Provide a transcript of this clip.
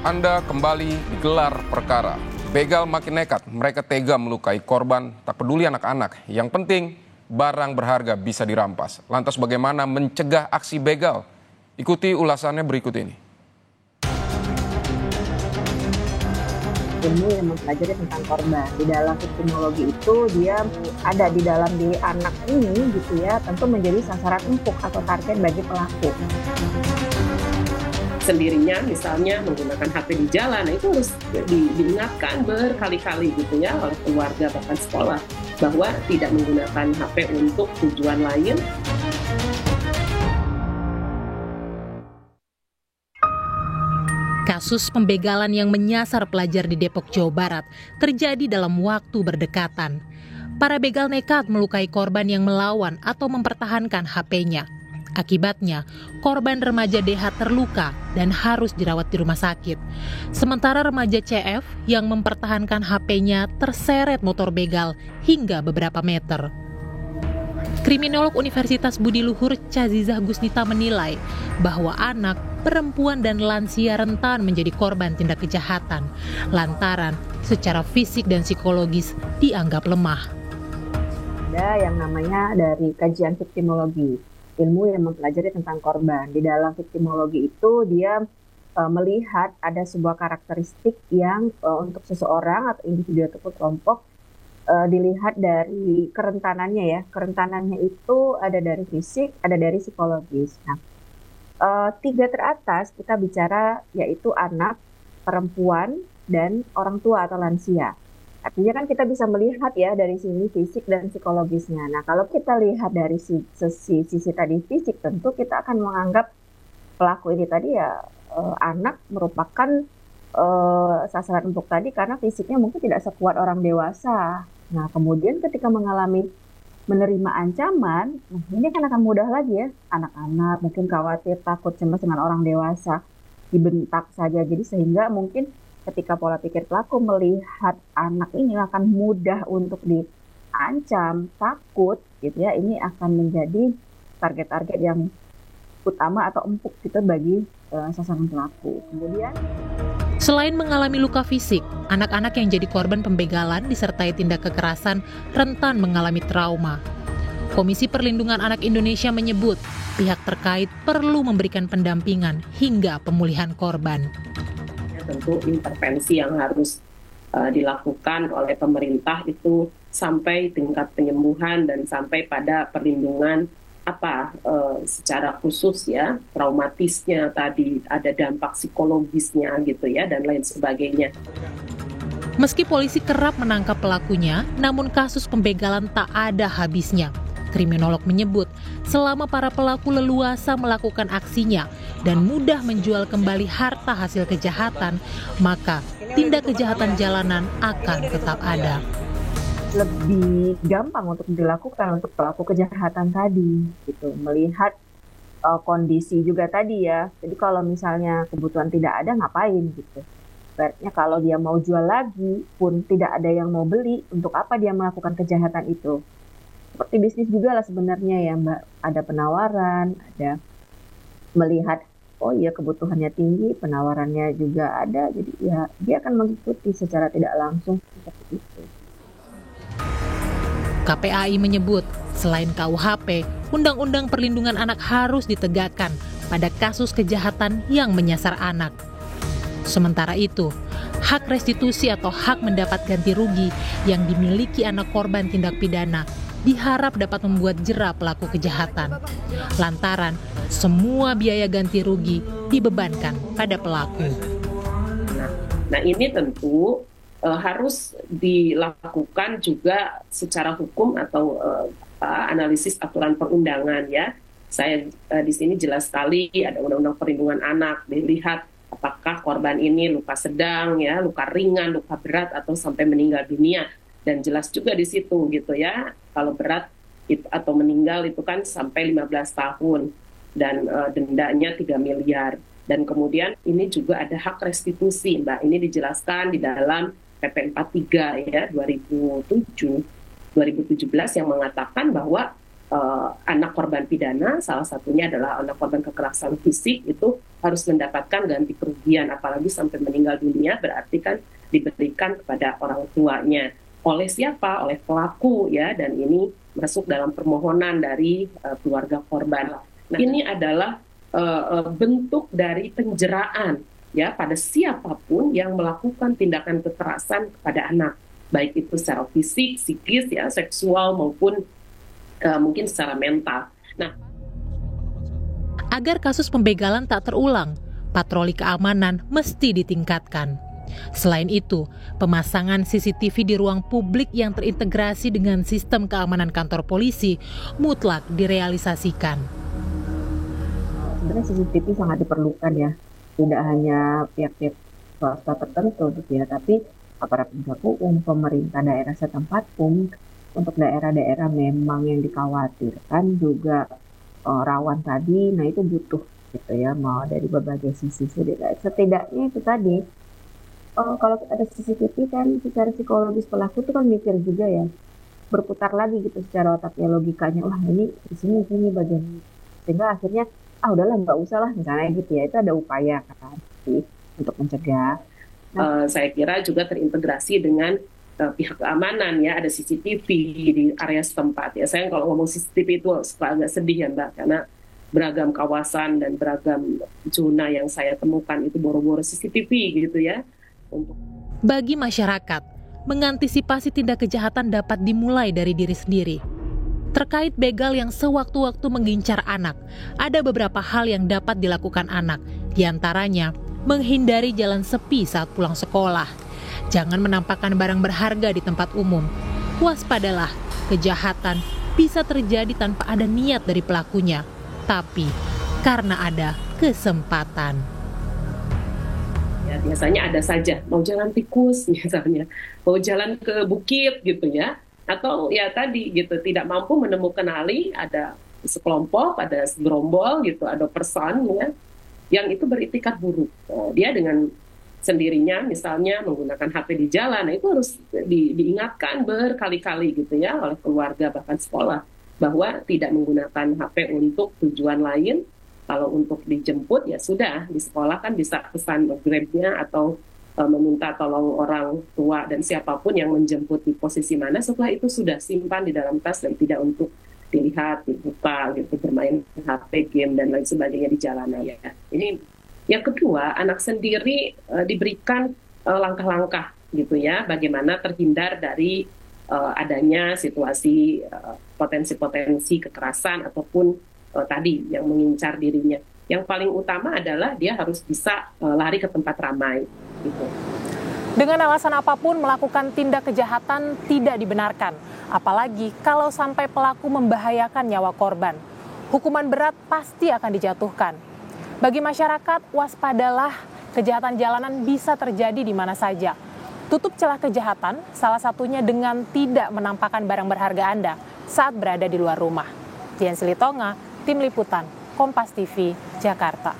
Anda kembali digelar perkara. Begal makin nekat, mereka tega melukai korban, tak peduli anak-anak. Yang penting, barang berharga bisa dirampas. Lantas bagaimana mencegah aksi begal? Ikuti ulasannya berikut ini. Ilmu yang mempelajari tentang korban. Di dalam victimologi itu dia ada di dalam diri anak ini gitu ya, tentu menjadi sasaran empuk atau target bagi pelaku. Sendirinya misalnya menggunakan HP di jalan, itu harus diingatkan berkali-kali gitu ya oleh keluarga bahkan sekolah bahwa tidak menggunakan HP untuk tujuan lain. Kasus pembegalan yang menyasar pelajar di Depok, Jawa Barat terjadi dalam waktu berdekatan. Para begal nekat melukai korban yang melawan atau mempertahankan HP-nya. Akibatnya, korban remaja DH terluka dan harus dirawat di rumah sakit. Sementara remaja CF yang mempertahankan HP-nya terseret motor begal hingga beberapa meter. Kriminolog Universitas Budi Luhur Cazizah Gusnita menilai bahwa anak, perempuan, dan lansia rentan menjadi korban tindak kejahatan lantaran secara fisik dan psikologis dianggap lemah. Ada yang namanya dari kajian victimologi, ilmu yang mempelajari tentang korban. Di dalam victimologi itu dia melihat ada sebuah karakteristik yang untuk seseorang atau individu ataupun kelompok dilihat dari kerentanannya ya. Kerentanannya itu ada dari fisik, ada dari psikologis. Nah, 3 teratas kita bicara yaitu anak, perempuan, dan orang tua atau lansia. Artinya kan kita bisa melihat ya dari sini fisik dan psikologisnya. Nah, kalau kita lihat dari sisi tadi fisik, tentu kita akan menganggap pelaku ini tadi ya anak merupakan sasaran empuk tadi karena fisiknya mungkin tidak sekuat orang dewasa. Nah, kemudian ketika menerima ancaman, ini kan akan mudah lagi ya. Anak-anak mungkin khawatir, takut, cemas dengan orang dewasa, dibentak saja. Jadi sehingga mungkin ketika pola pikir pelaku melihat anak ini akan mudah untuk diancam, takut gitu ya, ini akan menjadi target-target yang utama atau empuk gitu bagi sasaran pelaku. Kemudian selain mengalami luka fisik, anak-anak yang jadi korban pembegalan disertai tindak kekerasan rentan mengalami trauma. Komisi Perlindungan Anak Indonesia menyebut pihak terkait perlu memberikan pendampingan hingga pemulihan korban. Tentu intervensi yang harus dilakukan oleh pemerintah itu sampai tingkat penyembuhan dan sampai pada perlindungan secara khusus ya, traumatisnya tadi, ada dampak psikologisnya gitu ya, dan lain sebagainya. Meski polisi kerap menangkap pelakunya, namun kasus pembegalan tak ada habisnya. Kriminolog menyebut, selama para pelaku leluasa melakukan aksinya dan mudah menjual kembali harta hasil kejahatan, maka tindak kejahatan jalanan akan tetap ada. Lebih gampang untuk dilakukan untuk pelaku kejahatan tadi, gitu. Melihat kondisi juga tadi ya. Jadi kalau misalnya kebutuhan tidak ada, ngapain gitu. Berarti kalau dia mau jual lagi pun tidak ada yang mau beli, untuk apa dia melakukan kejahatan itu? Seperti bisnis juga lah sebenarnya ya Mbak, ada penawaran, ada melihat oh iya kebutuhannya tinggi, penawarannya juga ada, jadi ya dia akan mengikuti secara tidak langsung seperti itu. KPAI menyebut, selain KUHP, Undang-Undang Perlindungan Anak harus ditegakkan pada kasus kejahatan yang menyasar anak. Sementara itu, hak restitusi atau hak mendapat ganti rugi yang dimiliki anak korban tindak pidana diharap dapat membuat jera pelaku kejahatan. Lantaran semua biaya ganti rugi dibebankan pada pelaku. Nah ini tentu harus dilakukan juga secara hukum atau analisis aturan perundangan ya. Saya di sini jelas sekali ada Undang-Undang Perlindungan Anak, dilihat apakah korban ini luka sedang ya, luka ringan, luka berat atau sampai meninggal dunia. Dan jelas juga di situ gitu ya, kalau berat atau meninggal itu kan sampai 15 tahun dan dendanya 3 miliar. Dan kemudian ini juga ada hak restitusi, Mbak. Ini dijelaskan di dalam PP 43 ya 2017 yang mengatakan bahwa anak korban pidana, salah satunya adalah anak korban kekerasan fisik, itu harus mendapatkan ganti kerugian, apalagi sampai meninggal dunia berarti kan diberikan kepada orang tuanya. Oleh siapa? Oleh pelaku ya, dan ini masuk dalam permohonan dari keluarga korban. Nah, ini adalah bentuk dari penjeraan ya pada siapapun yang melakukan tindakan kekerasan kepada anak, baik itu secara fisik, psikis ya, seksual maupun mungkin secara mental. Nah, agar kasus pembegalan tak terulang, patroli keamanan mesti ditingkatkan. Selain itu, pemasangan CCTV di ruang publik yang terintegrasi dengan sistem keamanan kantor polisi mutlak direalisasikan. Sebenarnya CCTV sangat diperlukan ya, tidak hanya pihak-pihak swasta tertentu gitu ya, tapi aparat penegak hukum, pemerintah daerah setempat pun. Untuk daerah-daerah memang yang dikhawatirkan juga rawan tadi, nah itu butuh gitu ya, mau dari berbagai sisi. Setidaknya itu tadi, kalau ada CCTV kan secara psikologis pelaku itu kan mikir juga ya, berputar lagi gitu secara otaknya, logikanya, wah ini di sini bagian ini. Sehingga akhirnya udahlah nggak usah lah misalnya gitu ya, itu ada upaya kan untuk mencegah. Saya kira juga terintegrasi dengan pihak keamanan ya, ada CCTV di area setempat ya. Saya kalau ngomong CCTV itu agak sedih ya Mbak, karena beragam kawasan dan beragam zona yang saya temukan itu boro-boro CCTV gitu ya. Bagi masyarakat, mengantisipasi tindak kejahatan dapat dimulai dari diri sendiri. Terkait begal yang sewaktu-waktu mengincar anak, ada beberapa hal yang dapat dilakukan anak, diantaranya menghindari jalan sepi saat pulang sekolah. Jangan menampakkan barang berharga di tempat umum. Waspadalah, kejahatan bisa terjadi tanpa ada niat dari pelakunya, tapi karena ada kesempatan. Ya, biasanya ada saja, mau jalan tikus misalnya, mau jalan ke bukit gitu ya, atau ya tadi gitu, tidak mampu menemukan ali, ada sekelompok, ada segerombol gitu, ada person ya, yang itu beritikat buruk. Dia dengan sendirinya misalnya menggunakan HP di jalan, nah itu harus diingatkan berkali-kali gitu ya oleh keluarga bahkan sekolah, bahwa tidak menggunakan HP untuk tujuan lain. Kalau untuk dijemput ya sudah, di sekolah kan bisa pesan Grab-nya atau meminta tolong orang tua dan siapapun yang menjemput di posisi mana, setelah itu sudah simpan di dalam tas dan tidak untuk dilihat, dibuka gitu, bermain HP, game dan lain sebagainya di jalanan ya. Ini yang kedua, anak sendiri diberikan langkah-langkah gitu ya, bagaimana terhindar dari adanya situasi potensi-potensi kekerasan ataupun tadi yang mengincar dirinya. Yang paling utama adalah dia harus bisa lari ke tempat ramai gitu. Dengan alasan apapun melakukan tindak kejahatan tidak dibenarkan, apalagi kalau sampai pelaku membahayakan nyawa korban. Hukuman berat pasti akan dijatuhkan. Bagi masyarakat, waspadalah, kejahatan jalanan bisa terjadi di mana saja. Tutup celah kejahatan, salah satunya dengan tidak menampakkan barang berharga Anda saat berada di luar rumah. Dian Silitonga, Tim Liputan, Kompas TV, Jakarta.